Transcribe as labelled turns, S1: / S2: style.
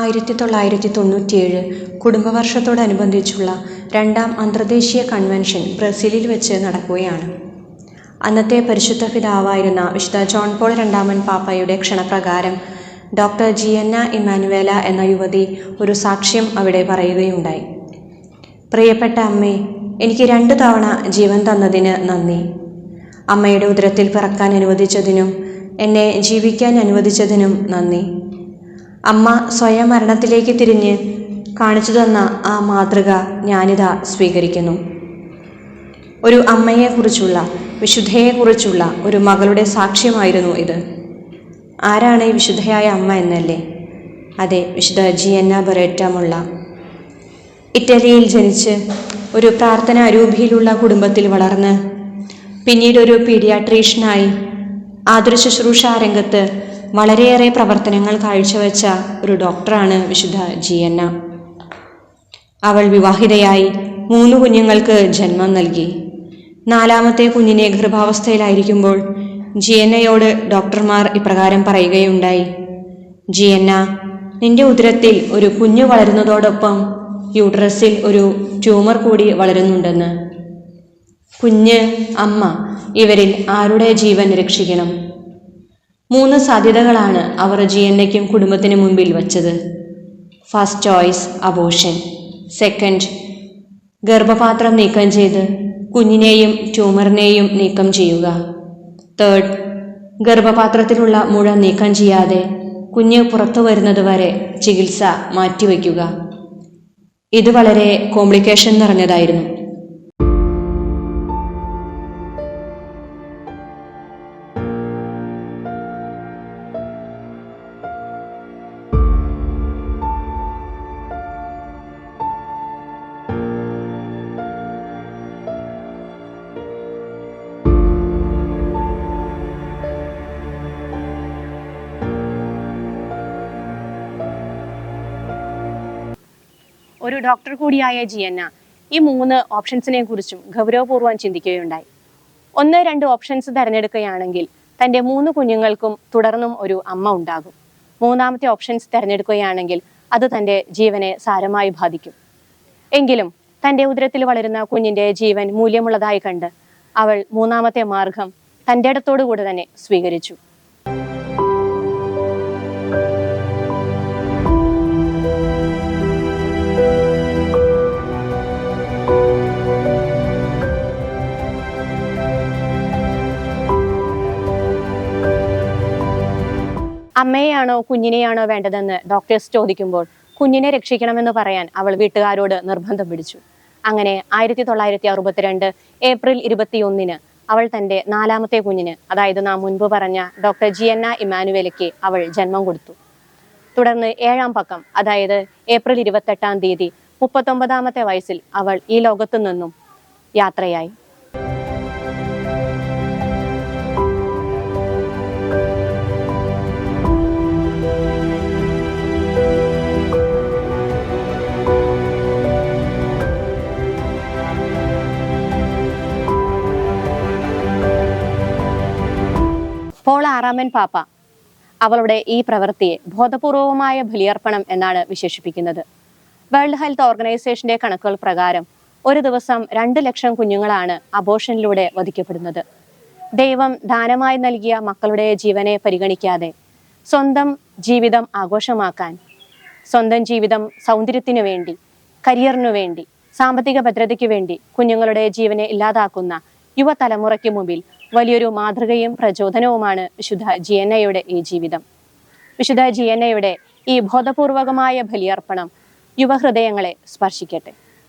S1: 1997 കുടുംബവർഷത്തോടനുബന്ധിച്ചുള്ള രണ്ടാം അന്തർദേശീയ കൺവെൻഷൻ ബ്രസീലിൽ വെച്ച് നടക്കുകയാണ്. അന്നത്തെ പരിശുദ്ധ പിതാവായിരുന്ന വിശുദ്ധ ജോൺ പോൾ രണ്ടാമൻ പാപ്പയുടെ ക്ഷണപ്രകാരം ഡോക്ടർ ജിയന്ന ഇമ്മാനുവേല എന്ന യുവതി ഒരു സാക്ഷ്യം അവിടെ പറയുകയുണ്ടായി. പ്രിയപ്പെട്ട അമ്മേ, എനിക്ക് 2 തവണ ജീവൻ തന്നതിന് നന്ദി. അമ്മയുടെ ഉദരത്തിൽ പിറക്കാൻ അനുവദിച്ചതിനും എന്നെ ജീവിക്കാൻ അനുവദിച്ചതിനും നന്ദി. അമ്മ സ്വയം മരണത്തിലേക്ക് തിരിഞ്ഞ് കാണിച്ചു തന്ന ആ മാതൃക ഞാനിതാ സ്വീകരിക്കുന്നു. ഒരു അമ്മയെക്കുറിച്ചുള്ള, വിശുദ്ധയെക്കുറിച്ചുള്ള ഒരു മകളുടെ സാക്ഷ്യമായിരുന്നു ഇത്. ആരാണ് ഈ വിശുദ്ധയായ അമ്മ എന്നല്ലേ? അതെ, വിശുദ്ധ ജിയന്ന ബറേറ്റ മുള്ള. ഇറ്റലിയിൽ ജനിച്ച് ഒരു പ്രാർത്ഥന അരൂപിയിലുള്ള കുടുംബത്തിൽ വളർന്ന് പിന്നീട് ഒരു പീഡിയാട്രീഷ്യനായി ആതുര ശുശ്രൂഷ രംഗത്ത് വളരെയേറെ പ്രവർത്തനങ്ങൾ കാഴ്ചവെച്ച ഒരു ഡോക്ടറാണ് വിശുദ്ധ ജിയന്ന. അവൾ വിവാഹിതയായി 3 കുഞ്ഞുങ്ങൾക്ക് ജന്മം നൽകി. 4ാമത്തെ കുഞ്ഞിനെ ഗർഭാവസ്ഥയിലായിരിക്കുമ്പോൾ ജിയന്നയോട് ഡോക്ടർമാർ ഇപ്രകാരം പറയുകയുണ്ടായി: ജിയന്ന, നിന്റെ ഉദരത്തിൽ ഒരു കുഞ്ഞു വളരുന്നതോടൊപ്പം യൂട്രസിൽ ഒരു ട്യൂമർ കൂടി വളരുന്നുണ്ടെന്ന്. കുഞ്ഞ്, അമ്മ, ഇവരിൽ ആരുടെ ജീവൻ രക്ഷിക്കണം? 3 സാധ്യതകളാണ് അവർ ജിയന്നയ്ക്കും കുടുംബത്തിന് മുമ്പിൽ വച്ചത്. First choice abortion. സെക്കൻഡ്, ഗർഭപാത്രം നീക്കം ചെയ്ത് കുഞ്ഞിനെയും ട്യൂമറിനെയും നീക്കം ചെയ്യുക. തേർഡ്, ഗർഭപാത്രത്തിലുള്ള മുഴ നീക്കം ചെയ്യാതെ കുഞ്ഞ് പുറത്തു വരുന്നത് വരെ ചികിത്സ മാറ്റിവെക്കുക. ഇത് വളരെ കോംപ്ലിക്കേഷൻ നിറഞ്ഞതായിരുന്നു.
S2: ഒരു ഡോക്ടർ കൂടിയായ ജിയന്ന ഈ 3 ഓപ്ഷൻസിനെ കുറിച്ചും ഗൗരവപൂർവ്വം ചിന്തിക്കുകയുണ്ടായി. 1-2 ഓപ്ഷൻസ് തിരഞ്ഞെടുക്കുകയാണെങ്കിൽ തൻ്റെ 3 കുഞ്ഞുങ്ങൾക്കും തുടർന്നും ഒരു അമ്മ ഉണ്ടാകും. 3ാമത്തെ ഓപ്ഷൻസ് തിരഞ്ഞെടുക്കുകയാണെങ്കിൽ അത് തൻ്റെ ജീവനെ സാരമായി ബാധിക്കും. എങ്കിലും തൻ്റെ ഉദരത്തിൽ വളരുന്ന കുഞ്ഞിൻ്റെ ജീവൻ മൂല്യമുള്ളതായി കണ്ട് അവൾ 3ാമത്തെ മാർഗം തൻ്റെ ഇടത്തോടുകൂടി തന്നെ സ്വീകരിച്ചു. അമ്മയെയാണോ കുഞ്ഞിനെയാണോ വേണ്ടതെന്ന് ഡോക്ടേഴ്സ് ചോദിക്കുമ്പോൾ കുഞ്ഞിനെ രക്ഷിക്കണമെന്ന് പറയാൻ അവൾ വീട്ടുകാരോട് നിർബന്ധം പിടിച്ചു. അങ്ങനെ 1962 ഏപ്രിൽ 21 അവൾ തൻ്റെ 4ാമത്തെ കുഞ്ഞിന്, അതായത് നാം മുൻപ് പറഞ്ഞ ഡോക്ടർ ജിയന്ന ഇമ്മാനുവേലയ്ക്ക് അവൾ ജന്മം കൊടുത്തു. തുടർന്ന് 7ാം പക്കം, അതായത് ഏപ്രിൽ 28-ാം തീയതി 39ാമത്തെ വയസ്സിൽ അവൾ ഈ ലോകത്തു നിന്നും യാത്രയായി. പോൾ 6-ാമൻ പാപ്പ അവളുടെ ഈ പ്രവൃത്തിയെ ബോധപൂർവമായ ബലിയർപ്പണം എന്നാണ് വിശേഷിപ്പിക്കുന്നത്. വേൾഡ് ഹെൽത്ത് ഓർഗനൈസേഷന്റെ കണക്കുകൾ പ്രകാരം ഒരു ദിവസം 2 ലക്ഷം കുഞ്ഞുങ്ങളാണ് അബോർഷനിലൂടെ വധിക്കപ്പെടുന്നത്. ദൈവം ദാനമായി നൽകിയ മക്കളുടെ ജീവനെ പരിഗണിക്കാതെ സ്വന്തം ജീവിതം ആഘോഷമാക്കാൻ, സ്വന്തം ജീവിതം സൗന്ദര്യത്തിനു വേണ്ടി, കരിയറിനു വേണ്ടി, സാമ്പത്തിക ഭദ്രതയ്ക്ക് വേണ്ടി കുഞ്ഞുങ്ങളുടെ ജീവനെ ഇല്ലാതാക്കുന്ന യുവതലമുറയ്ക്ക് മുമ്പിൽ വലിയൊരു മാതൃകയും പ്രചോദനവുമാണ് വിശുദ്ധ ജിയന്നയുടെ ഈ ജീവിതം. വിശുദ്ധ ജിയന്നയുടെ ഈ ബോധപൂർവകമായ ബലിയർപ്പണം യുവഹൃദയങ്ങളെ സ്പർശിക്കട്ടെ.